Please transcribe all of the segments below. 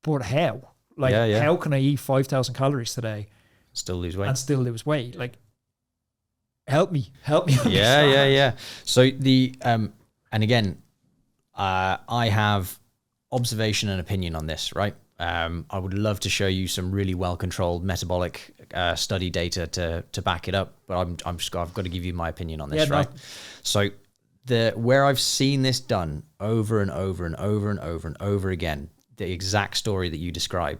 but how? Like, how can I eat 5,000 calories today, still lose weight, and still lose weight? Like, help me understand. Yeah. So and again, I have observation and opinion on this, right? I would love to show you some really well-controlled metabolic study data to back it up, but I've got to give you my opinion on this, right? So where I've seen this done over and over and over and over and over again, the exact story that you describe,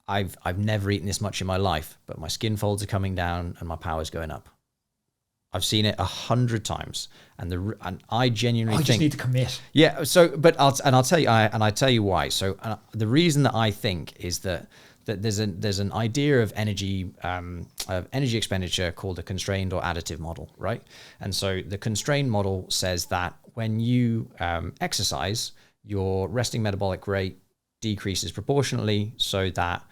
I've never eaten this much in my life, but my skin folds are coming down and my power's going up. I've seen it 100 times, and I genuinely think I just need to commit. Yeah. So, but I'll tell you, I tell you why. So the reason that I think is that there's an idea of energy expenditure called a constrained or additive model, right? And so the constrained model says that when you exercise, your resting metabolic rate decreases proportionally, so that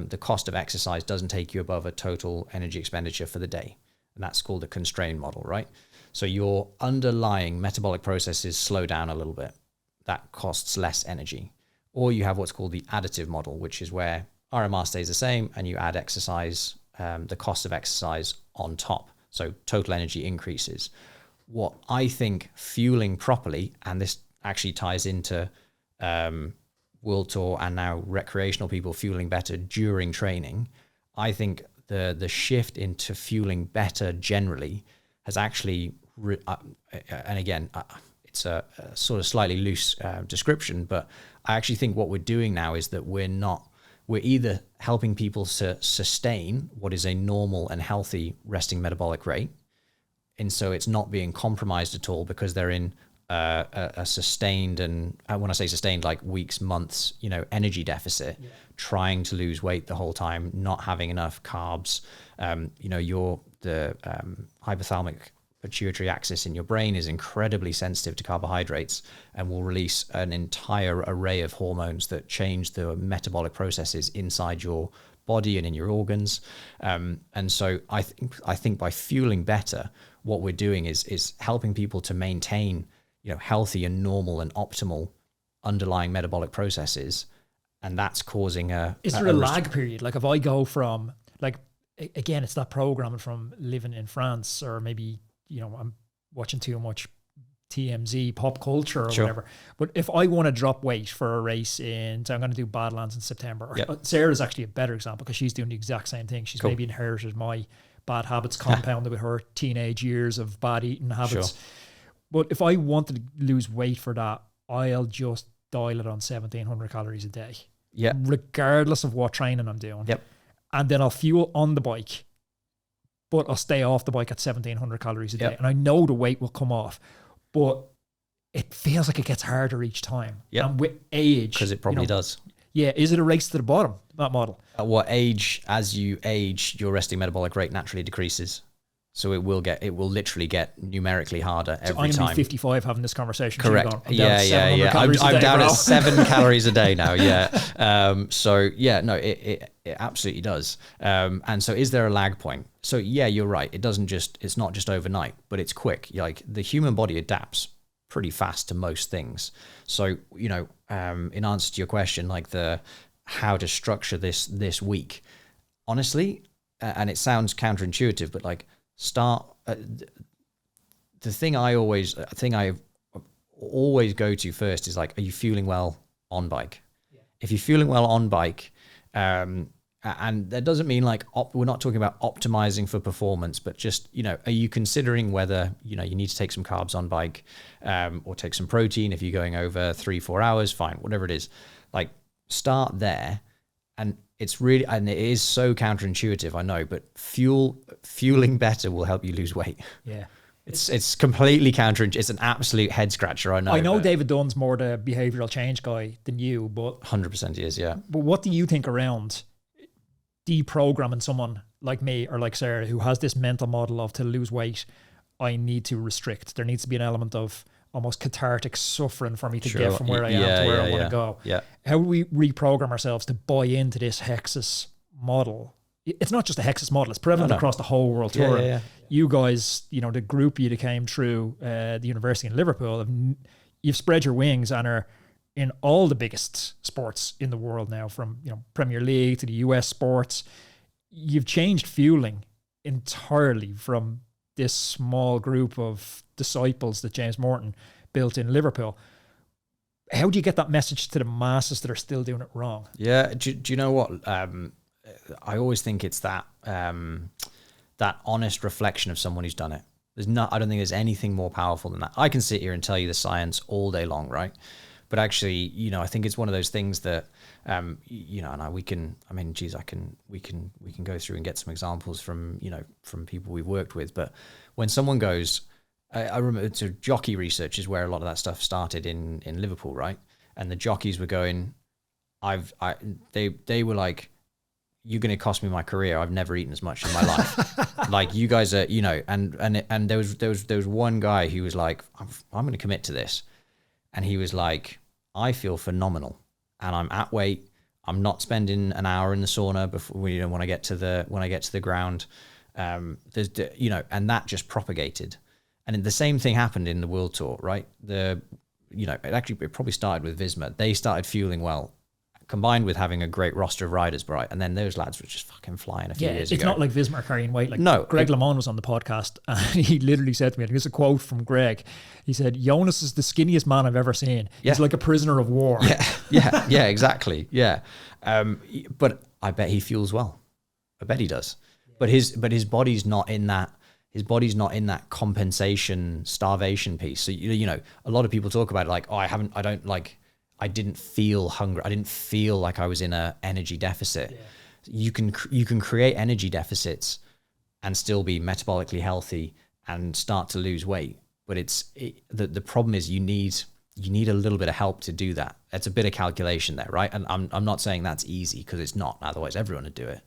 the cost of exercise doesn't take you above a total energy expenditure for the day. And that's called a constrained model, right? So your underlying metabolic processes slow down a little bit. That costs less energy. Or you have what's called the additive model, which is where RMR stays the same and you add exercise, the cost of exercise on top. So total energy increases. What I think fueling properly, and this actually ties into World Tour and now recreational people fueling better during training, I think the shift into fueling better generally has actually, and again, it's a sort of slightly loose description, but I actually think what we're doing now is that we're either helping people to sustain what is a normal and healthy resting metabolic rate, and so it's not being compromised at all because they're in a sustained, and when I say sustained, like weeks, months, energy deficit, trying to lose weight the whole time, not having enough carbs. The hypothalamic pituitary axis in your brain is incredibly sensitive to carbohydrates and will release an entire array of hormones that change the metabolic processes inside your body and in your organs. And so I think by fueling better, what we're doing is helping people to maintain healthy and normal and optimal underlying metabolic processes, and that's causing Is there a lag period? Like if I go from, like, again, it's that programming from living in France, or maybe I'm watching too much TMZ, pop culture or whatever. But if I want to drop weight for a race so I'm going to do Badlands in September. Sarah's actually a better example because she's doing the exact same thing. She's maybe inherited my bad habits compounded with her teenage years of bad eating habits. But if I wanted to lose weight for that, I'll just dial it on 1,700 calories a day. Yeah. Regardless of what training I'm doing. Yep. And then I'll fuel on the bike, but I'll stay off the bike at 1,700 calories a day. And I know the weight will come off, but it feels like it gets harder each time. Yeah. And with age. Because it probably does. Yeah. Is it a race to the bottom, that model? At what age, as you age, your resting metabolic rate naturally decreases. So it will literally get numerically harder every time. I'm going to be 55 having this conversation. Correct. I'm down at 7 calories a day now. Yeah. It absolutely does. And so is there a lag point? So yeah, you're right. It's not just overnight, but it's quick. Like the human body adapts pretty fast to most things. So, in answer to your question, like how to structure this week, honestly, and it sounds counterintuitive, but like, start the thing I always go to first is like, are you feeling well on bike? If you're feeling well on bike, and that doesn't mean like we're not talking about optimizing for performance, but just are you considering whether you need to take some carbs on bike, or take some protein if you're going over 3-4 hours? Fine, whatever it is, like start there. And it's really, and it is so counterintuitive, I know, but fueling better will help you lose weight. Yeah. It's completely counterintuitive. It's an absolute head scratcher, I know. I know David Dunn's more the behavioral change guy than you, but 100% he is, yeah. But what do you think around deprogramming someone like me or like Sarah who has this mental model of, to lose weight, I need to restrict. There needs to be an element of almost cathartic suffering for me to get from where I am to where I want to go. Yeah. How do we reprogram ourselves to buy into this Hexus model? It's not just a Hexus model, it's prevalent across the whole world tour. Yeah. You guys, the group you that came through the university in Liverpool, you've spread your wings and are in all the biggest sports in the world now, from, you know, Premier League to the US sports. You've changed fueling entirely from this small group of disciples that James Morton built in Liverpool. How do you get that message to the masses that are still doing it wrong? Yeah, do you know what? I always think it's that that honest reflection of someone who's done it. I don't think there's anything more powerful than that. I can sit here and tell you the science all day long, right? But actually, you know, I think it's one of those things that, you know, and we can go through and get some examples from, you know, from people we've worked with. But when someone goes, I remember, so jockey research is where a lot of that stuff started in Liverpool, right? And the jockeys were going, they were like, you're going to cost me my career. I've never eaten as much in my life. Like, you guys are, you know, and there was one guy who was like, I'm going to commit to this. And he was like, I feel phenomenal, and I'm at weight. I'm not spending an hour in the sauna before, you know, when I get to the ground. There's, you know, and that just propagated. And the same thing happened in the World Tour, right? You know, it probably started with Visma. They started fueling well, combined with having a great roster of riders, right? And then those lads were just fucking flying a few years ago. It's not like Visma are carrying weight. Like, no, Greg LeMond was on the podcast, and he literally said to me, and here's a quote from Greg. He said, Jonas is the skinniest man I've ever seen. He's like a prisoner of war. Yeah, exactly. Yeah. But I bet he fuels well. I bet he does. But his body's not in that. His body's not in that compensation, starvation piece. So, you know, a lot of people talk about it like, oh, I didn't feel hungry. I didn't feel like I was in a energy deficit. Yeah. You can create energy deficits and still be metabolically healthy and start to lose weight. But the problem is you need a little bit of help to do that. It's a bit of calculation there, right? And I'm not saying that's easy, because it's not. Otherwise, everyone would do it.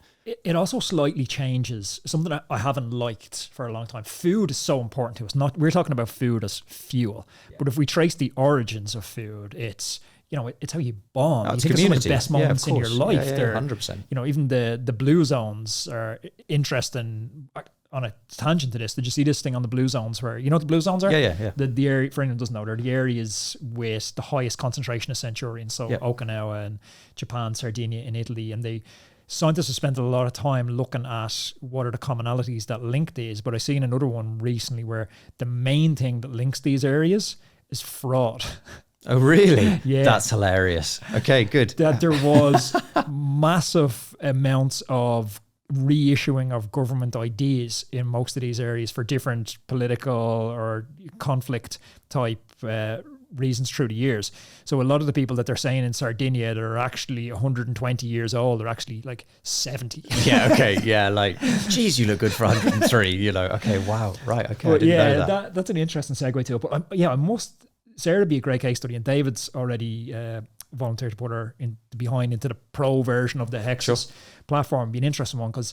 It also slightly changes something that I haven't liked for a long time. Food is so important to us. We're talking about food as fuel, but if we trace the origins of food, it's, you know, it's how you bond. You think of some of the best moments in your life. Yeah, 100%. You know, even the blue zones are interesting. On a tangent to this, did you see this thing on the blue zones where, you know what the blue zones are? Yeah. The area, for anyone who doesn't know, they're the areas with the highest concentration of centurions. So Okinawa in Japan, Sardinia in Italy, and scientists have spent a lot of time looking at what are the commonalities that link these. But I seen another one recently where the main thing that links these areas is fraud. Oh, really? Yeah. That's hilarious. Okay, good. That there was massive amounts of reissuing of government ideas in most of these areas for different political or conflict type reasons through the years. So a lot of the people that they're saying in Sardinia that are actually 120 years old are actually like 70. Yeah, okay, yeah, like, geez, you look good for 103, you know. Okay, wow, right, okay, but I didn't know that. That's an interesting segue to it. But I must, Sarah would be a great case study, and David's already volunteered to put her into the pro version of the Hexus platform. Be an interesting one, because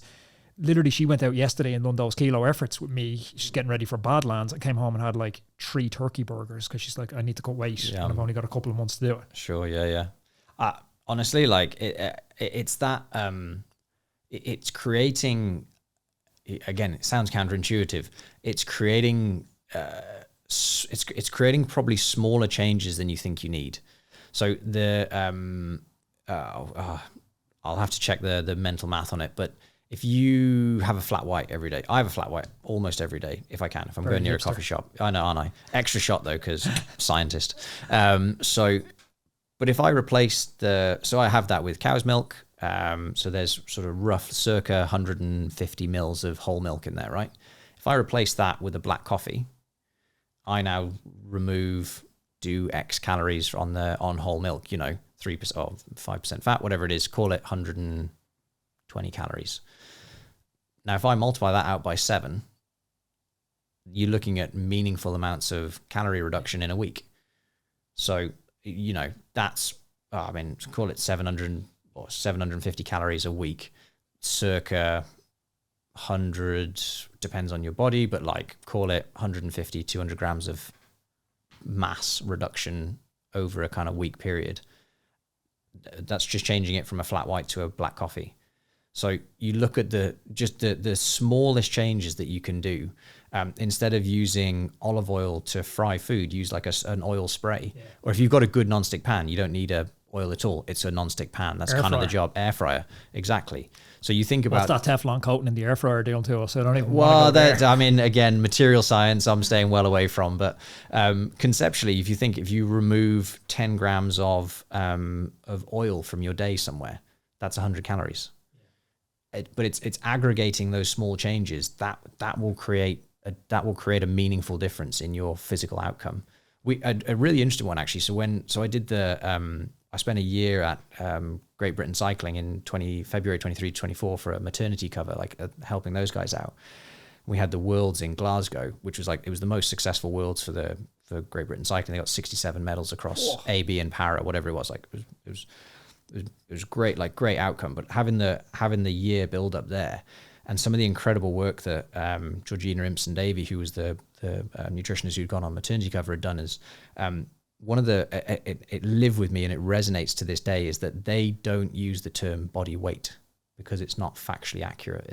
literally she went out yesterday and done those kilo efforts with me. She's getting ready for Badlands. I came home and had like 3 turkey burgers, because she's like, I need to cut weight, and I've only got a couple of months to do it. Sure, yeah. Honestly, like it's that it's creating. Again, it sounds counterintuitive. It's creating. It's creating probably smaller changes than you think you need. So I'll have to check the mental math on it, but if you have a flat white every day, I have a flat white almost every day if I can, if I'm going near a coffee shop. I know, aren't I? Extra shot though, because scientist. But if I replace so I have that with cow's milk. So there's sort of rough circa 150 mils of whole milk in there, right? If I replace that with a black coffee, I now do X calories on whole milk, you know, 3% or 5% fat, whatever it is, call it 120 calories. Now, if I multiply that out by 7, you're looking at meaningful amounts of calorie reduction in a week. So, you know, that's, call it 700 or 750 calories a week, circa 100, depends on your body, but like call it 150, 200 grams of mass reduction over a kind of week period. That's just changing it from a flat white to a black coffee. So you look at the smallest changes that you can do, Instead of using olive oil to fry food, use like an oil spray. Yeah. Or if you've got a good non-stick pan, you don't need a oil at all. It's a non-stick pan. That's kind of the job. Air fryer. Exactly. So you think about... What's that Teflon coating in the air fryer doing to us? So I don't even Well, I mean, again, material science, I'm staying well away from. But conceptually, if you remove 10 grams of oil from your day somewhere, that's 100 calories. But it's aggregating those small changes that will create a meaningful difference in your physical outcome. A really interesting one actually. So I did I spent a year at Great Britain Cycling in February 23 to 24 for a maternity cover, helping those guys out. We had the Worlds in Glasgow, which was it was the most successful Worlds for Great Britain Cycling. They got 67 medals across AB and para, whatever it was. It was great, great outcome. But having the year build up there, and some of the incredible work that Georgina Impson-Davey, who was the nutritionist who'd gone on maternity cover, had done, is one of it lived with me and it resonates to this day, is that they don't use the term body weight because it's not factually accurate.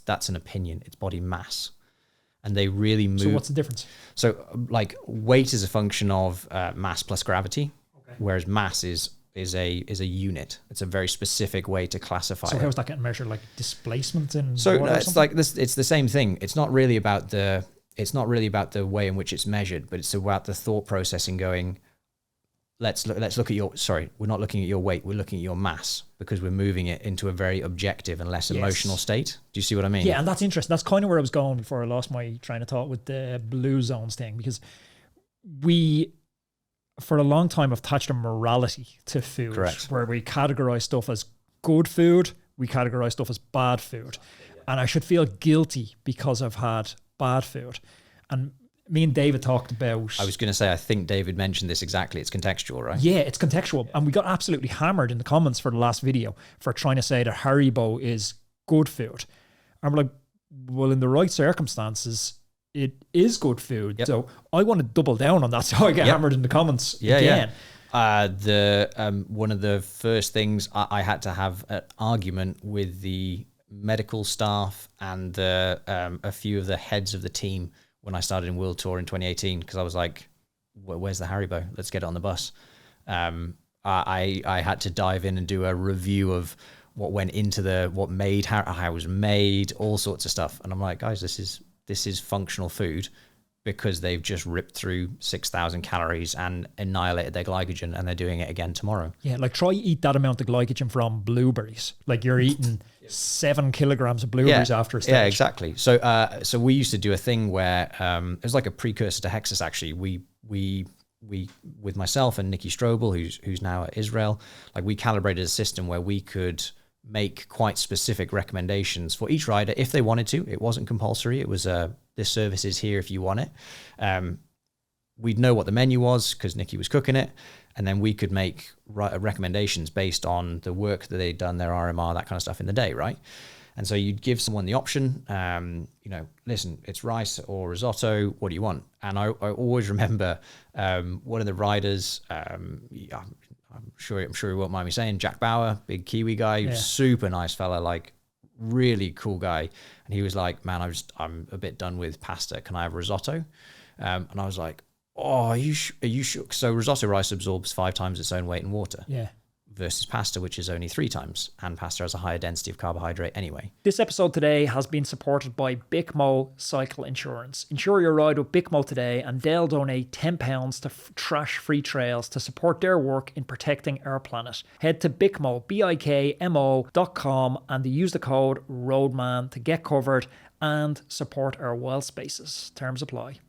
That's an opinion. It's body mass, and they really move. So what's the difference? So weight is a function of mass plus gravity, whereas mass is a unit. It's a very specific way to classify. So how's that getting measured? Like displacement in so water it's like this. It's the same thing. It's not really about the way in which it's measured, but it's about the thought process in going, let's look at your, sorry, we're not looking at your weight, we're looking at your mass, because we're moving it into a very objective and less emotional state. Do you see what I mean? Yeah, and that's interesting. That's kind of where I was going before I lost my train of thought with the blue zones thing, because we, for a long time, have attached a morality to food. Correct. Where we categorize stuff as good food, we categorize stuff as bad food. And I should feel guilty because I've had bad food. And me and David talked about... I was going to say, I think David mentioned this exactly. It's contextual, right? Yeah, it's contextual. And we got absolutely hammered in the comments for the last video for trying to say that Haribo is good food. And we're like, well, in the right circumstances, it is good food. Yep. So I want to double down on that, so I get hammered in the comments again. One of the first things I had to have an argument with the medical staff and a few of the heads of the team when I started in World Tour in 2018, because I was like, where's the Haribo? Let's get it on the bus. I had to dive in and do a review of what went into what made, how it was made, all sorts of stuff. And I'm like, guys, this is functional food, because they've just ripped through 6,000 calories and annihilated their glycogen, and they're doing it again tomorrow. Yeah, try eat that amount of glycogen from blueberries. You're eating 7 kilograms of blueberries after a stage. Yeah, exactly. So we used to do a thing where it was like a precursor to Hexus, actually. We with myself and Nikki Strobel, who's now at Israel, we calibrated a system where we could make quite specific recommendations for each rider if they wanted to. It wasn't compulsory. It was this service is here if you want it. We'd know what the menu was because Nikki was cooking it, and then we could make recommendations based on the work that they'd done, their RMR, that kind of stuff in the day, right? And so you'd give someone the option, listen, it's rice or risotto, what do you want? And I always remember one of the riders, I'm sure he won't mind me saying, Jack Bauer, big Kiwi guy, super nice fella, really cool guy. And he was like, man, I'm a bit done with pasta. Can I have risotto? And I was like, oh, are you sure? So risotto rice absorbs 5 times its own weight in water. Yeah. Versus pasta, which is only 3 times. And pasta has a higher density of carbohydrate anyway. This episode today has been supported by BIKMO Cycle Insurance. Insure your ride with BIKMO today, and they'll donate £10 to Trash-Free Trails to support their work in protecting our planet. Head to BIKMO, BIKMO.com, and use the code ROADMAN to get covered and support our wild spaces. Terms apply.